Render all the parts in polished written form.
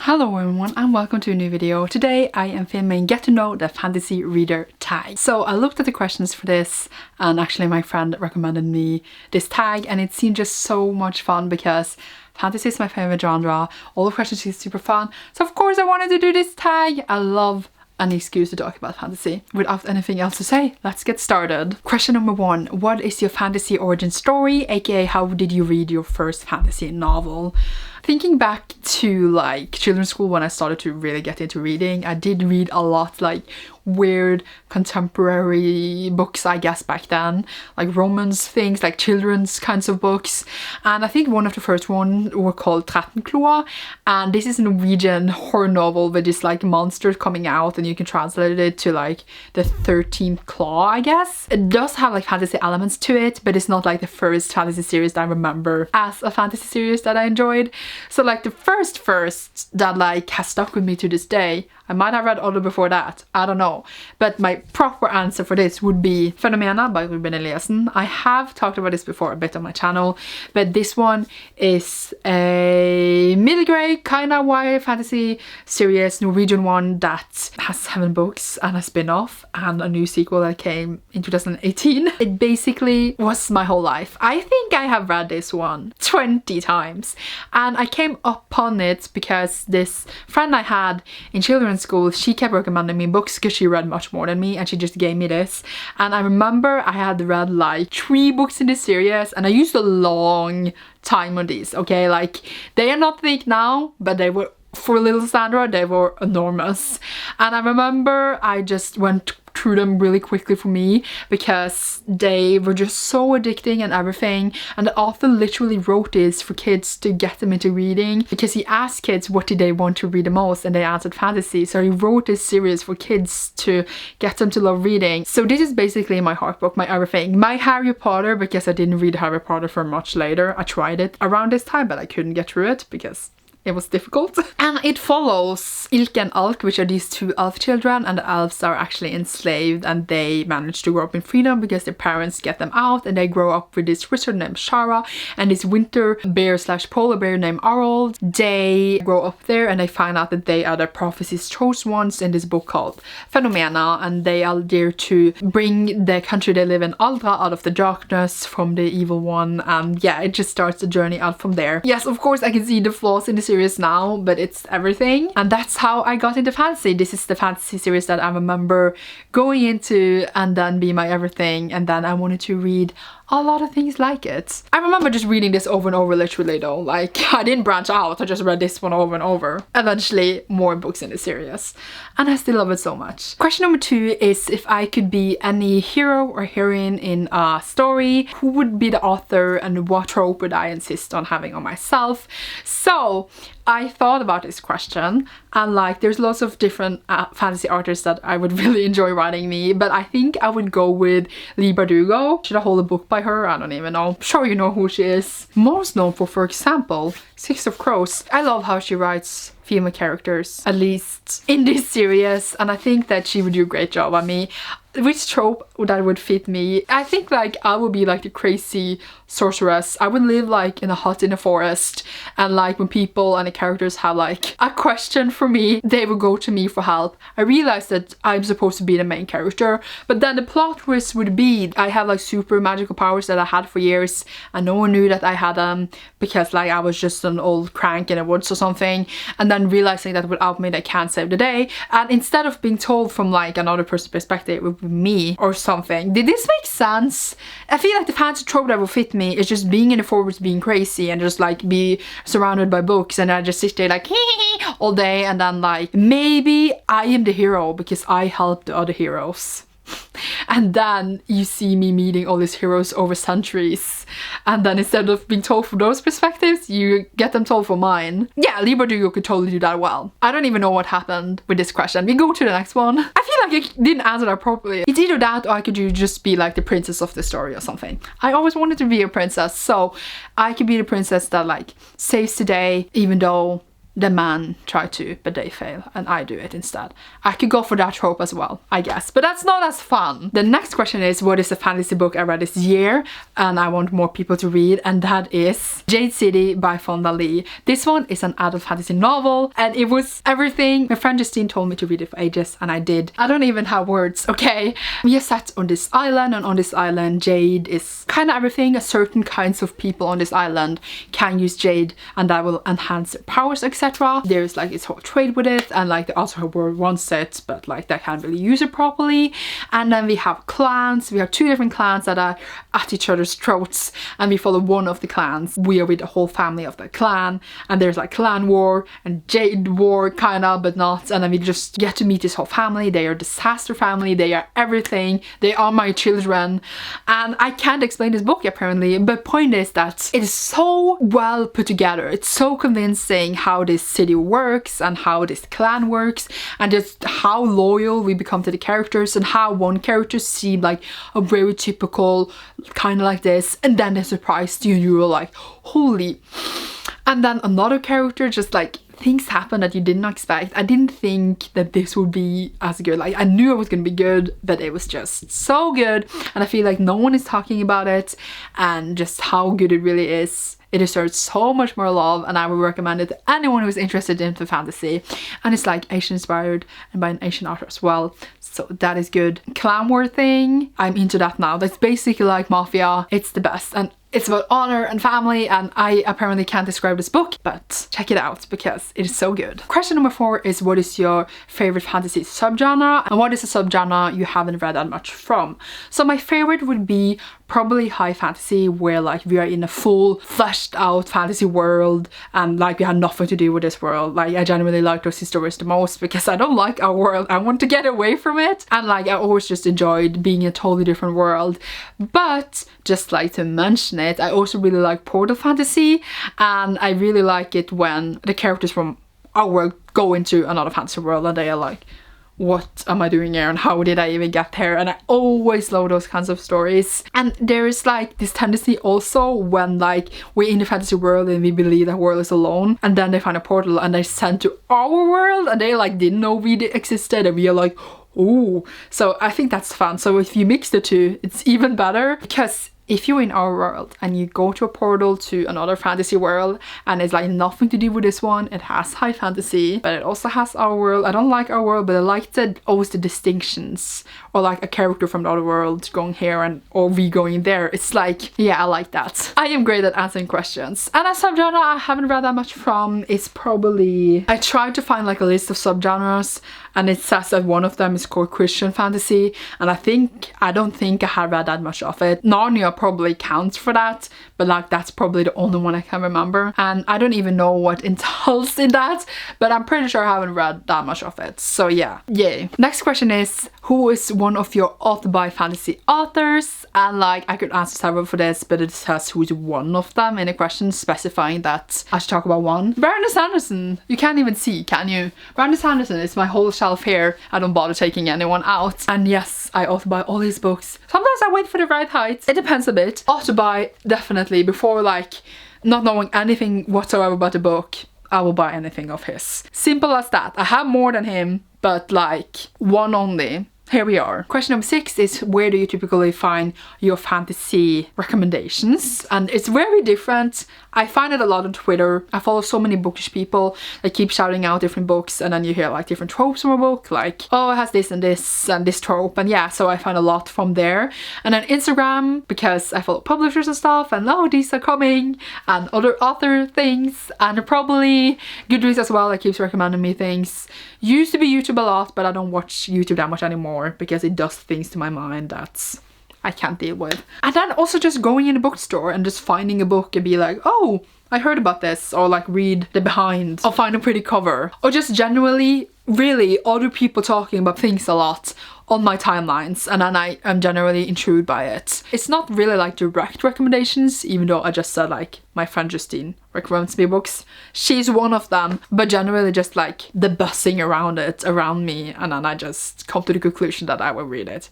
Hello everyone and welcome to a new video. Today I am filming Get to Know the Fantasy Reader tag. So I looked at the questions for this and actually my friend recommended me this tag and it seemed just so much fun because fantasy is my favorite genre. All the questions seem super fun. So of course I wanted to do this tag. I love an excuse to talk about fantasy. Without anything else to say, let's get started. Question number 1. What is your fantasy origin story? AKA how did you read your first fantasy novel? Thinking back to like children's school when I started to really get into reading, I did read a lot like weird contemporary books I guess back then, like romance things, like children's kinds of books. And I think one of the first ones were called 13 Kloa, and this is a Norwegian horror novel with just like monsters coming out and you can translate it to like the 13th claw, I guess. It does have like fantasy elements to it, but it's not like the first fantasy series that I remember as a fantasy series that I enjoyed. So like the first that like has stuck with me to this day, I might have read other before that, I don't know. But my proper answer for this would be Phenomena by Ruben Eliassen. I have talked about this before a bit on my channel, but this one is a middle grade kind of YA fantasy series, Norwegian one that has 7 books and a spin-off and a new sequel that came in 2018. It basically was my whole life. I think I have read this one 20 times and I came upon it because this friend I had in children's school, she kept recommending me books because she read much more than me and she just gave me this. And I remember I had read like 3 books in this series and I used a long time on these, okay? Like they are not thick now, but they were, for little Sandra, they were enormous. And I remember I just went through them really quickly for me because they were just so addicting and everything, and the author literally wrote this for kids to get them into reading because he asked kids what did they want to read the most and they answered fantasy. So he wrote this series for kids to get them to love reading. So this is basically my heart book, my everything. My Harry Potter, because I didn't read Harry Potter for much later. I tried it around this time but I couldn't get through it because it was difficult. And it follows Ilke and Alk, which are these 2 elf children, and the elves are actually enslaved and they manage to grow up in freedom because their parents get them out, and they grow up with this wizard named Shara and this winter bear / polar bear named Arold. They grow up there and they find out that they are the prophecy's chosen ones in this book called Phenomena, and they are there to bring the country they live in, Aldra, out of the darkness from the evil one. And yeah, it just starts the journey out from there. Yes, of course I can see the flaws in the series now, but it's everything, and that's how I got into fantasy. This is the fantasy series that I remember going into and then be my everything, and then I wanted to read a lot of things like it. I remember just reading this over and over literally though, like I didn't branch out, I just read this one over and over. Eventually more books in the series and I still love it so much. Question number 2 is if I could be any hero or heroine in a story, who would be the author and what trope would I insist on having on myself? So I thought about this question and like there's lots of different fantasy artists that I would really enjoy writing me, but I think I would go with Leigh Bardugo. Should I hold a book by her? I don't even know. I'm sure you know who she is. Most known for example, 6 of Crows. I love how she writes female characters, at least in this series, and I think that she would do a great job on me. Which trope that would fit me? I think like I would be like the crazy sorceress. I would live like in a hut in a forest, and like when people and the characters have like a question for me, they would go to me for help. I realized that I'm supposed to be the main character, but then the plot twist would be I have like super magical powers that I had for years and no one knew that I had them because like I was just an old crank in the woods or something, and then realizing that without me they can't save the day, and instead of being told from like another person's perspective, it would be me or something. Did this make sense? I feel like the fantasy trope that would fit me is just being in the forest, being crazy and just like be surrounded by books, and I just sit there like all day, and then like maybe I am the hero because I help the other heroes. And then you see me meeting all these heroes over centuries, and then instead of being told from those perspectives, you get them told from mine. Yeah, Leigh Bardugo could totally do that well. I don't even know what happened with this question. We go to the next one. I feel like I didn't answer that properly. It's either that or I could just be like the princess of the story or something. I always wanted to be a princess, so I could be the princess that like saves the day even though the man try to, but they fail, and I do it instead. I could go for that trope as well, I guess, but that's not as fun. The next question is, what is a fantasy book I read this year and I want more people to read? And that is Jade City by Fonda Lee. This one is an adult fantasy novel, and it was everything. My friend Justine told me to read it for ages, and I did. I don't even have words, okay? We are set on this island, and on this island Jade is kind of everything. A certain kinds of people on this island can use Jade, and that will enhance their powers, etc. There's like this whole trade with it, and like the outside world wants it, but like they can't really use it properly. And then we have clans. We have 2 different clans that are at each other's throats, and we follow one of the clans. We are with the whole family of the clan, and there's like clan war and Jade war kind of, but not. And then we just get to meet this whole family. They are disaster family. They are everything. They are my children, and I can't explain this book apparently, but point is that it is so well put together. It's so convincing how this city works and how this clan works, and just how loyal we become to the characters, and how one character seemed like a very typical kind of like this, and then they surprised you and you were like, holy. And then another character, just like things happen that you didn't expect. I didn't think that this would be as good. Like I knew it was gonna be good, but it was just so good, and I feel like no one is talking about it, and just how good it really is. It deserves so much more love, and I would recommend it to anyone who's interested in fantasy. And it's like Asian inspired and by an Asian author as well, so that is good. Clan war thing, I'm into that now. That's basically like Mafia. It's the best, and it's about honor and family, and I apparently can't describe this book, but check it out because it is so good. Question number 4 is, what is your favorite fantasy subgenre, and what is a subgenre you haven't read that much from? So my favorite would be probably high fantasy, where like we are in a full fleshed out fantasy world, and like we have nothing to do with this world. Like I genuinely like those stories the most because I don't like our world. I want to get away from it, and like I always just enjoyed being in a totally different world. But just like to mention it, I also really like portal fantasy, and I really like it when the characters from our world go into another fantasy world and they are like, what am I doing here and how did I even get here? And I always love those kinds of stories. And there is like this tendency also when like we're in the fantasy world and we believe that world is alone, and then they find a portal and they're sent to our world and they like didn't know we existed, and we are like, ooh. So I think that's fun. So if you mix the two, it's even better, because if you're in our world and you go to a portal to another fantasy world and it's like nothing to do with this one, it has high fantasy, but it also has our world. I don't like our world, but I like the always the distinctions, or like a character from the other world going here and or we going there. It's like, yeah, I like that. I am great at answering questions. And a subgenre I haven't read that much from is probably, I tried to find like a list of subgenres, and it says that one of them is called Christian fantasy, and I don't think I have read that much of it. Narnia probably counts for that, but like that's probably the only one I can remember, and I don't even know what entails in that, but I'm pretty sure I haven't read that much of it. So yeah, yay. Next question is, who is one of your authored by fantasy authors? And like I could answer several for this, but it says who's one of them in a question, specifying that I should talk about one. Brandon Sanderson. You can't even see, can you? Brandon Sanderson is my whole shelf here. I don't bother taking anyone out. And yes, I author buy all these books. Sometimes I wait for the right height. It depends a bit. Author buy, definitely. Before like not knowing anything whatsoever about the book, I will buy anything of his. Simple as that. I have more than him, but like one only. Here we are. Question number 6 is, where do you typically find your fantasy recommendations? And it's very different. I find it a lot on Twitter. I follow so many bookish people that keep shouting out different books, and then you hear like different tropes from a book, like, oh, it has this and this trope, and yeah, so I find a lot from there. And then Instagram, because I follow publishers and stuff, and oh, these are coming, and other author things, and probably Goodreads as well, that keeps recommending me things. Used to be YouTube a lot, but I don't watch YouTube that much anymore because it does things to my mind that's I can't deal with. And then also just going in a bookstore and just finding a book and be like, oh, I heard about this, or like read the behind, or find a pretty cover, or just generally really other people talking about things a lot on my timelines, and then I am generally intrigued by it. It's not really like direct recommendations, even though I just said like my friend Justine recommends me books. She's one of them, but generally just like the buzzing around it around me, and then I just come to the conclusion that I will read it.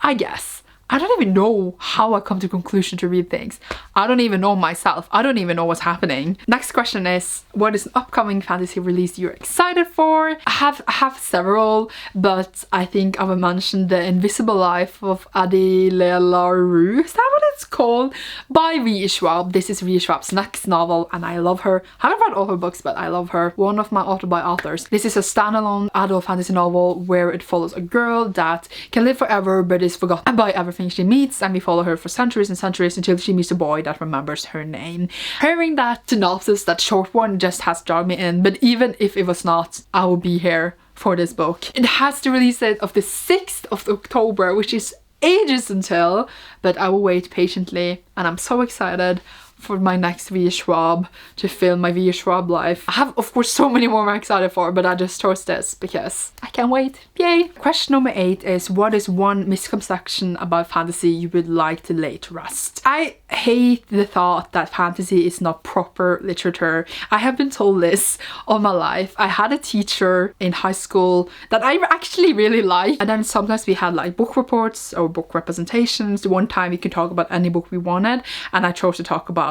I guess. I don't even know how I come to conclusion to read things. I don't even know myself. I don't even know what's happening. Next question is, what is an upcoming fantasy release you're excited for? I have several, but I think I will mention The Invisible Life of Addie LaRue. Is that what it's called? By V. Schwab. This is V. Schwab's next novel, and I love her. I haven't read all her books, but I love her. One of my auto-buy authors. This is a standalone adult fantasy novel where it follows a girl that can live forever but is forgotten by everything she meets, and we follow her for centuries and centuries until she meets a boy that remembers her name. Hearing that synopsis, that short one, just has drawn me in, but even if it was not, I will be here for this book. It has the release date of the 6th of October, which is ages until, but I will wait patiently, and I'm so excited for my next V. Schwab, to fill my V. Schwab life. I have, of course, so many more I'm excited for, but I just chose this because I can't wait. Yay! Question number 8 is, what is one misconception about fantasy you would like to lay to rest? I hate the thought that fantasy is not proper literature. I have been told this all my life. I had a teacher in high school that I actually really liked, and then sometimes we had like book reports or book representations. One time we could talk about any book we wanted, and I chose to talk about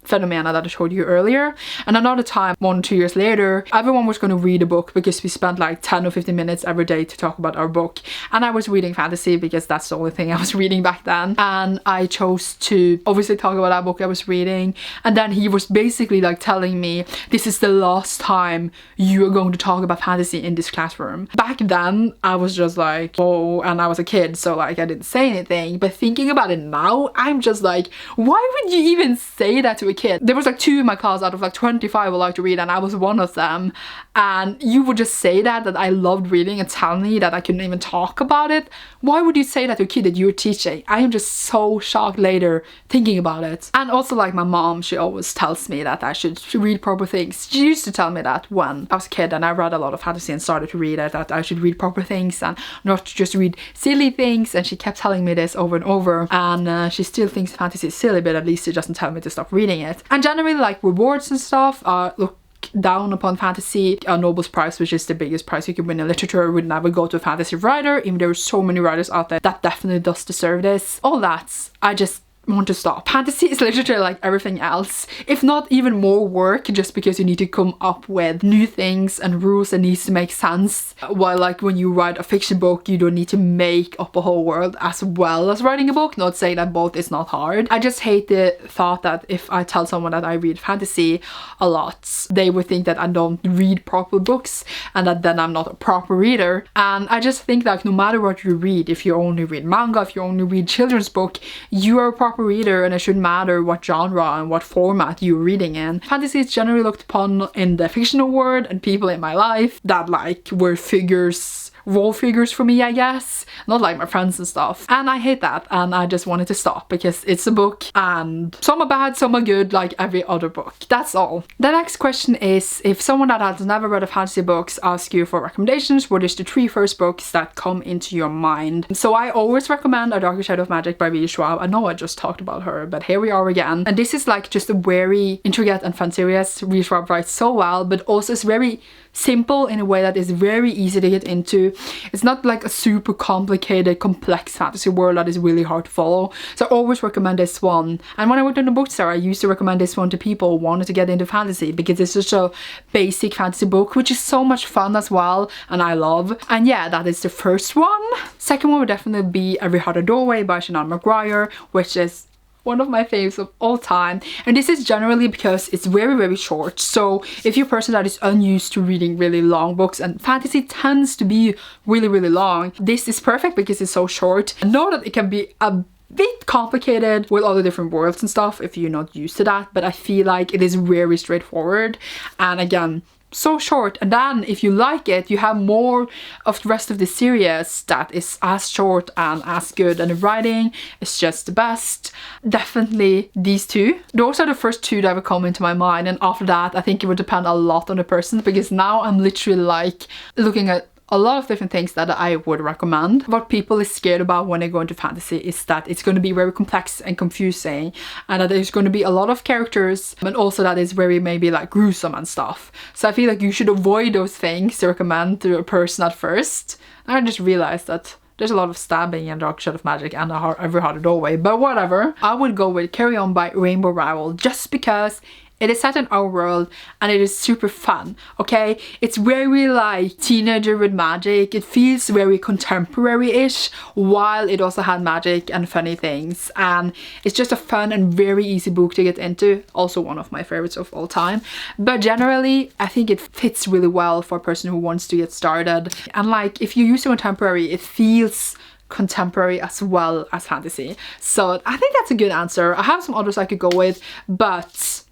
Phenomena that I showed you earlier. And another time, 1 or 2 years later, everyone was going to read a book because we spent like 10 or 15 minutes every day to talk about our book. And I was reading fantasy because that's the only thing I was reading back then. And I chose to obviously talk about that book I was reading. And then he was basically like telling me, this is the last time you are going to talk about fantasy in this classroom. Back then, I was just like, oh, and I was a kid, so like I didn't say anything. But thinking about it now, I'm just like, why would you even say that to a kid? There was like 2 in my class out of like 25 who like to read, and I was one of them. And you would just say that I loved reading and tell me that I couldn't even talk about it. Why would you say that to a kid that you're teaching? I am just so shocked later thinking about it. And also like my mom, she always tells me that I should read proper things. She used to tell me that when I was a kid and I read a lot of fantasy and started to read it, that I should read proper things and not just read silly things. And she kept telling me this over and over. And she still thinks fantasy is silly, but at least she doesn't tell me to stop reading it. And generally like rewards and stuff look down upon fantasy. A Nobel's Prize, which is the biggest prize you can win in literature, would never go to a fantasy writer, even there are so many writers out there that definitely does deserve this. All that, I just want to stop. Fantasy is literature like everything else, if not even more work, just because you need to come up with new things and rules that needs to make sense, while like when you write a fiction book you don't need to make up a whole world as well as writing a book. Not saying that both is not hard. I just hate the thought that if I tell someone that I read fantasy a lot, they would think that I don't read proper books and that then I'm not a proper reader. And I just think that no matter what you read, if you only read manga, if you only read children's book, you are a proper reader, and it shouldn't matter what genre and what format you're reading in. Fantasy is generally looked upon in the fictional world and people in my life that like were figures, role figures for me, I guess, not like my friends and stuff. And I hate that, and I just wanted to stop because it's a book and some are bad, some are good, like every other book. That's all. The next question is, if someone that has never read a fantasy books asks you for recommendations, what is the 3 first books that come into your mind? So I always recommend A Darker Shadow of Magic by V. Schwab. I know I just talked about her, but here we are again. And this is like just a very intricate and fun series. V. Schwab writes so well, but also it's very simple in a way that is very easy to get into. It's not like a super complicated, complex fantasy world that is really hard to follow. So I always recommend this one. And when I worked in the bookstore, I used to recommend this one to people who wanted to get into fantasy because it's such a basic fantasy book, which is so much fun as well, and I love. And yeah, that is the first one. Second one would definitely be Every Heart a Doorway by Shannon McGuire, which is one of my faves of all time. And this is generally because it's very, very short. So if you're a person that is unused to reading really long books, and fantasy tends to be really, really long, this is perfect because it's so short. I know that it can be a bit complicated with all the different worlds and stuff if you're not used to that, but I feel like it is very straightforward. And again, so short. And then if you like it, you have more of the rest of the series that is as short and as good, and the writing is just the best. Definitely these 2. Those are the first 2 that would come into my mind, and after that I think it would depend a lot on the person, because now I'm literally like looking at a lot of different things that I would recommend. What people is scared about when they go into fantasy is that it's going to be very complex and confusing, and that there's going to be a lot of characters, and also that it's very maybe like gruesome and stuff. So I feel like you should avoid those things to recommend to a person at first. And I just realized that There's a lot of stabbing and Dark Shadow of Magic and Every Heart a Doorway, but whatever. I would go with Carry On by Rainbow Rowell, just because it is set in our world and it is super fun, okay? It's very like teenager with magic. It feels very contemporary-ish while it also had magic and funny things. And it's just a fun and very easy book to get into. Also one of my favorites of all time. But generally, I think it fits really well for a person who wants to get started. And like, if you use the contemporary, it feels contemporary as well as fantasy. So I think that's a good answer. I have some others I could go with, but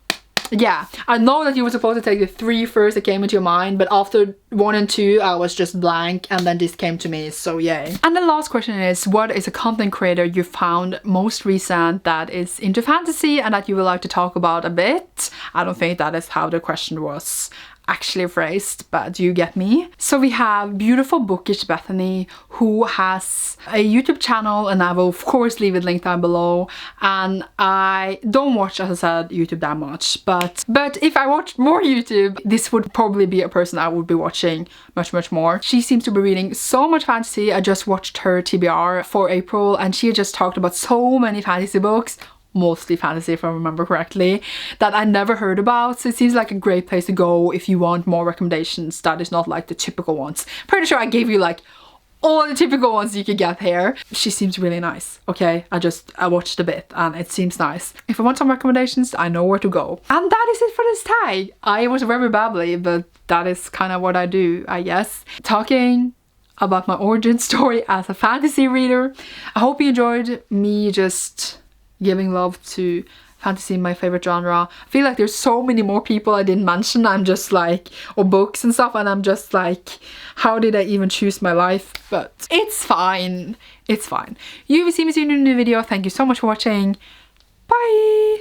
yeah, I know that you were supposed to take the 3 first that came into your mind, but after 1 and 2 I was just blank and then this came to me, so yay. And the last question is, what is a content creator you found most recent that is into fantasy and that you would like to talk about a bit? I don't think that is how the question was actually phrased, but you get me. So we have beautiful bookish Bethany, who has a YouTube channel, and I will of course leave it linked down below. And I don't watch, as I said, YouTube that much, but if I watched more YouTube, this would probably be a person I would be watching much more. She seems to be reading so much fantasy. I just watched her TBR for April and she just talked about so many fantasy books, mostly fantasy if I remember correctly, that I never heard about. So it seems like a great place to go if you want more recommendations that is not like the typical ones. Pretty sure I gave you like all the typical ones you could get here. She seems really nice, okay? I watched a bit and it seems nice. If I want some recommendations, I know where to go. And that is it for this tag. I was very babbly, but that is kind of what I do, I guess. Talking about my origin story as a fantasy reader. I hope you enjoyed me just giving love to fantasy, my favorite genre. I feel like there's so many more people I didn't mention. I'm just like, or books and stuff, and I'm just like, how did I even choose my life? But it's fine. It's fine. You will see me soon in a new video. Thank you so much for watching. Bye!